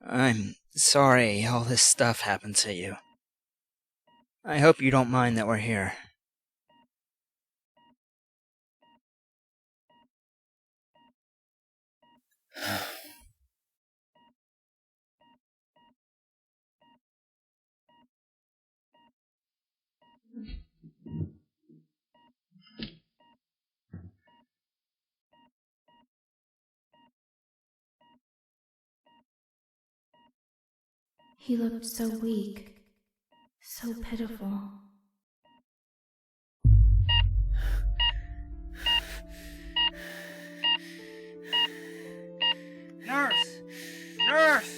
I'm sorry all this stuff happened to you. I hope you don't mind that we're here. He looked so weak, so pitiful. Nurse! Nurse!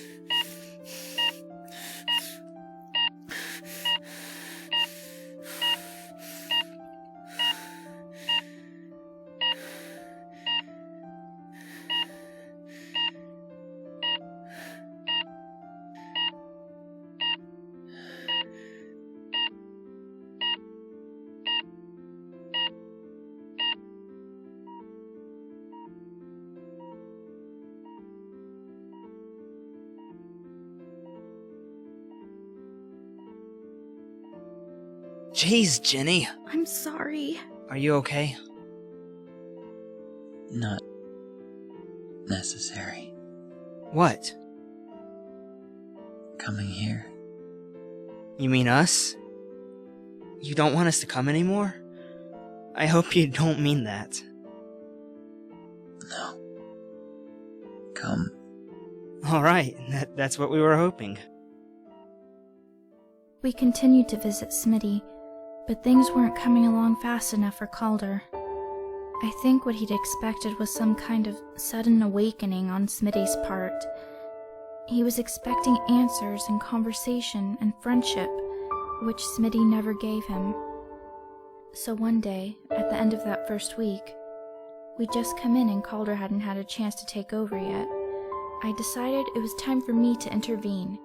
Jeez, Ginny. I'm sorry. Are you okay? Not necessary. What? Coming here. You mean us? You don't want us to come anymore? I hope you don't mean that. No. Come. Alright, that's what we were hoping. We continued to visit Smitty, but things weren't coming along fast enough for Calder. I think what he'd expected was some kind of sudden awakening on Smitty's part. He was expecting answers and conversation and friendship, which Smitty never gave him. So one day, at the end of that first week, we'd just come in and Calder hadn't had a chance to take over yet. I decided it was time for me to intervene,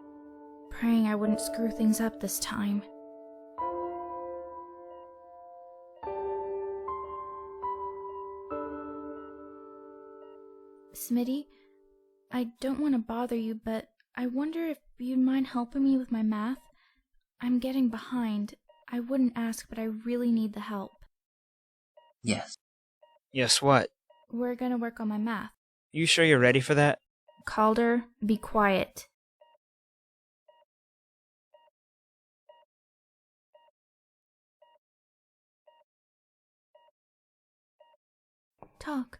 praying I wouldn't screw things up this time. Smitty, I don't want to bother you, but I wonder if you'd mind helping me with my math? I'm getting behind. I wouldn't ask, but I really need the help. Yes. Yes, what? We're gonna work on my math. You sure you're ready for that? Calder, be quiet. Talk.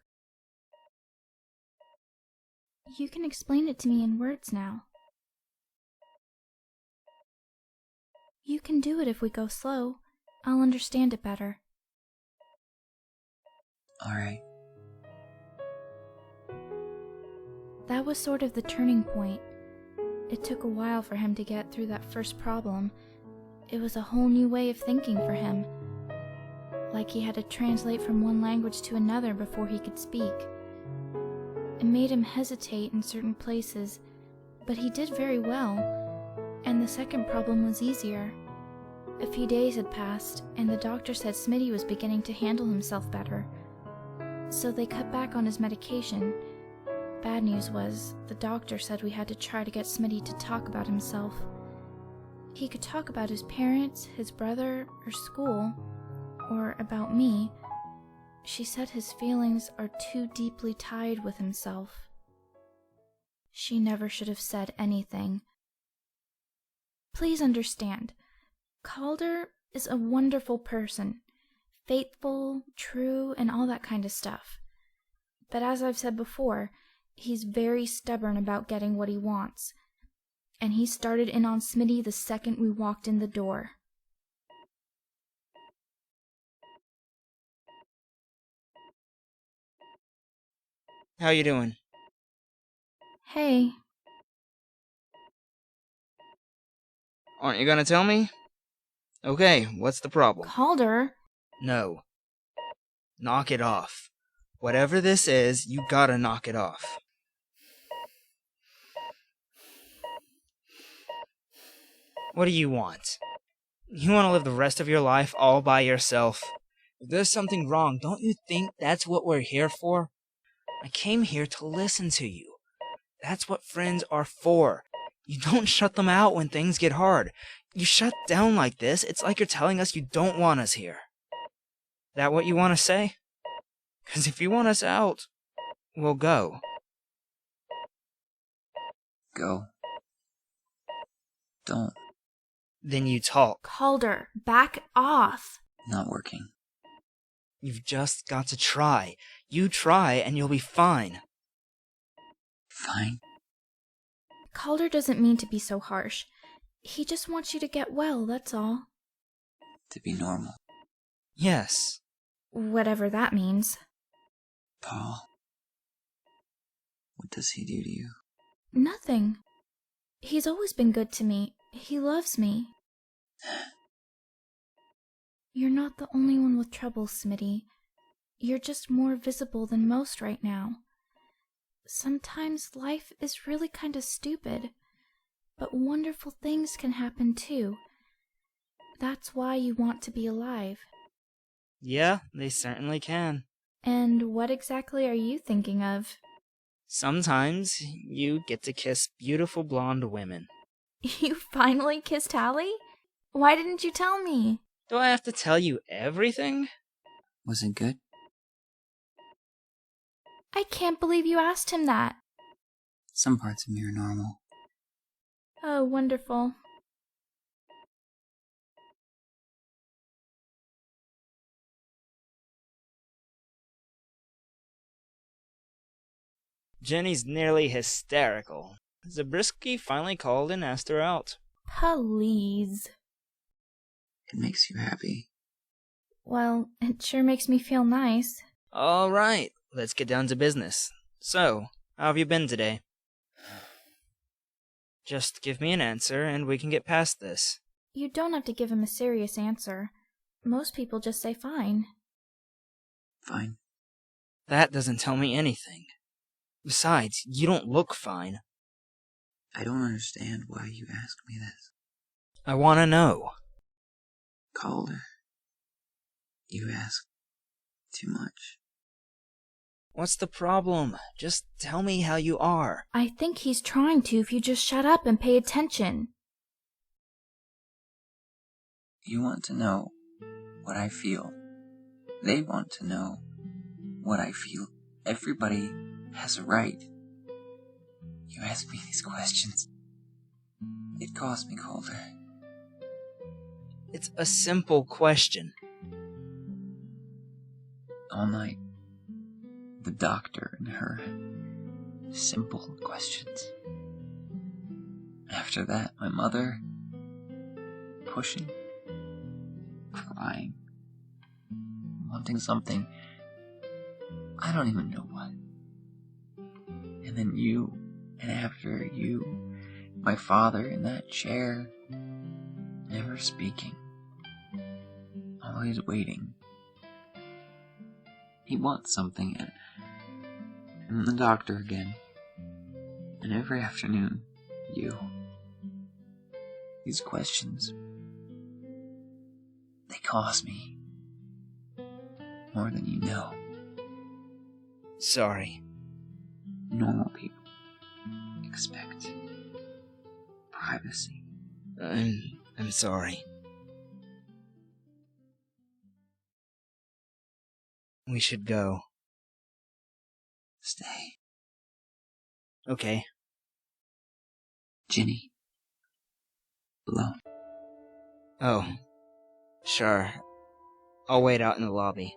You can explain it to me in words now. You can do it if we go slow. I'll understand it better. Alright. That was sort of the turning point. It took a while for him to get through that first problem. It was a whole new way of thinking for him. Like he had to translate from one language to another before he could speak. It made him hesitate in certain places, but he did very well, and the second problem was easier. A few days had passed, and the doctor said Smitty was beginning to handle himself better. So they cut back on his medication. Bad news was, the doctor said we had to try to get Smitty to talk about himself. He could talk about his parents, his brother, or school, or about me. She said his feelings are too deeply tied with himself. She never should have said anything. Please understand, Calder is a wonderful person, faithful, true, and all that kind of stuff. But as I've said before, he's very stubborn about getting what he wants, and he started in on Smitty the second we walked in the door. How you doing? Hey. Aren't you gonna tell me? Okay, what's the problem? Calder? No. Knock it off. Whatever this is, you gotta knock it off. What do you want? You want to live the rest of your life all by yourself? If there's something wrong, don't you think that's what we're here for? I came here to listen to you. That's what friends are for. You don't shut them out when things get hard. You shut down like this, it's like you're telling us you don't want us here. That what you want to say? 'Cause if you want us out, we'll go. Go. Don't. Then you talk. Calder, back off. Not working. You've just got to try. You try and you'll be fine. Fine. Calder doesn't mean to be so harsh. He just wants you to get well, that's all. To be normal. Yes. Whatever that means. Paul. What does he do to you? Nothing. He's always been good to me. He loves me. You're not the only one with trouble, Smitty. You're just more visible than most right now. Sometimes life is really kinda stupid, but wonderful things can happen too. That's why you want to be alive. Yeah, they certainly can. And what exactly are you thinking of? Sometimes you get to kiss beautiful blonde women. You finally kissed Hallie? Why didn't you tell me? Do I have to tell you everything? Was it good? I can't believe you asked him that. Some parts of me are normal. Oh, wonderful. Jenny's nearly hysterical. Zabriskie finally called and asked her out. Please. It makes you happy. Well, it sure makes me feel nice. All right, let's get down to business. So, how have you been today? Just give me an answer and we can get past this. You don't have to give him a serious answer. Most people just say fine. Fine. That doesn't tell me anything. Besides, you don't look fine. I don't understand why you ask me this. I want to know. Calder. You ask too much. What's the problem? Just tell me how you are. I think he's trying to if you just shut up and pay attention. You want to know what I feel. They want to know what I feel. Everybody has a right. You ask me these questions. It cost me, Calder. It's a simple question. All night, the doctor and her simple questions. After that, my mother pushing, crying, wanting something. I don't even know what. And then you, and after you, my father in that chair, never speaking, always waiting. He wants something, and the doctor again. And every afternoon, you. These questions, they cost me more than you know. Sorry. Normal people expect privacy. I'm sorry. We should go. Stay. Okay. Ginny. Alone. Oh. Sure. I'll wait out in the lobby.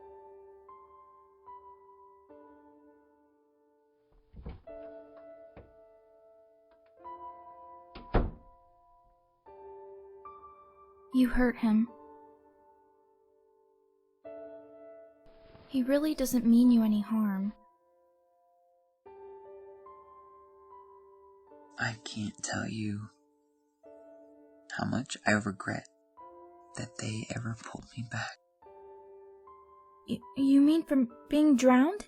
You hurt him. He really doesn't mean you any harm. I can't tell you how much I regret that they ever pulled me back. You mean from being drowned?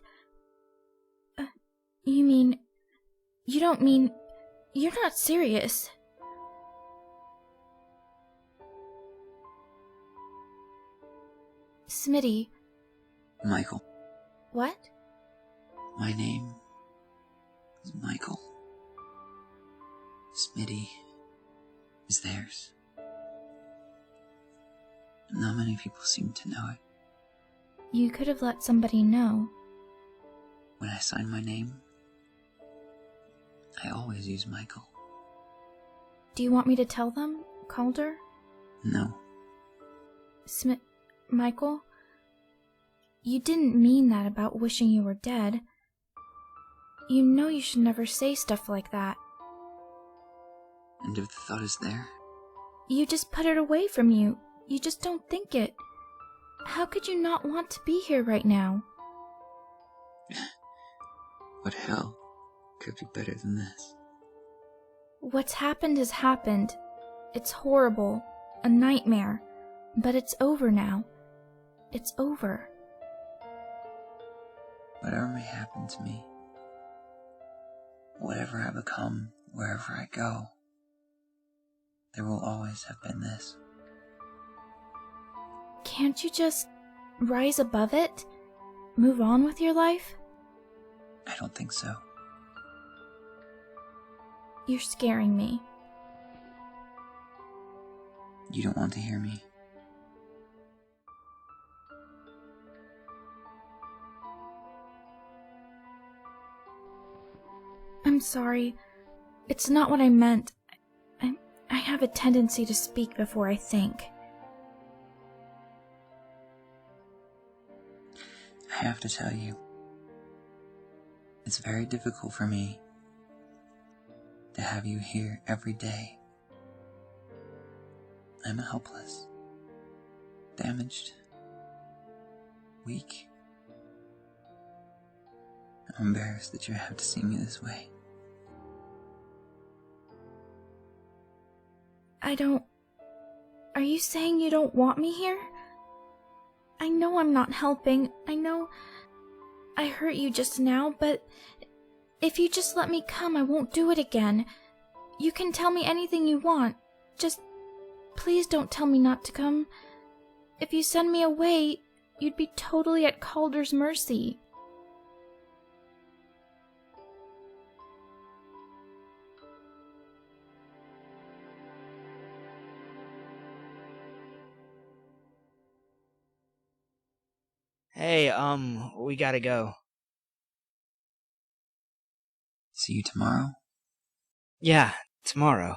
You don't mean... You're not serious. Smitty. Michael. What? My name is Michael. Smitty is theirs. Not many people seem to know it. You could have let somebody know. When I sign my name, I always use Michael. Do you want me to tell them, Calder? No. Michael? You didn't mean that about wishing you were dead. You know you should never say stuff like that. And if the thought is there? You just put it away from you. You just don't think it. How could you not want to be here right now? What hell could be better than this? What's happened has happened. It's horrible. A nightmare. But it's over now. It's over. Whatever may happen to me, whatever I become, wherever I go, there will always have been this. Can't you just rise above it? Move on with your life? I don't think so. You're scaring me. You don't want to hear me. I'm sorry. It's not what I meant. I have a tendency to speak before I think. I have to tell you, it's very difficult for me to have you here every day. I'm helpless, damaged, weak. I'm embarrassed that you have to see me this way. Are you saying you don't want me here? I know I'm not helping. I know I hurt you just now, but if you just let me come, I won't do it again. You can tell me anything you want. Just please don't tell me not to come. If you send me away, you'd be totally at Calder's mercy. Hey, we gotta go. See you tomorrow? Yeah, tomorrow.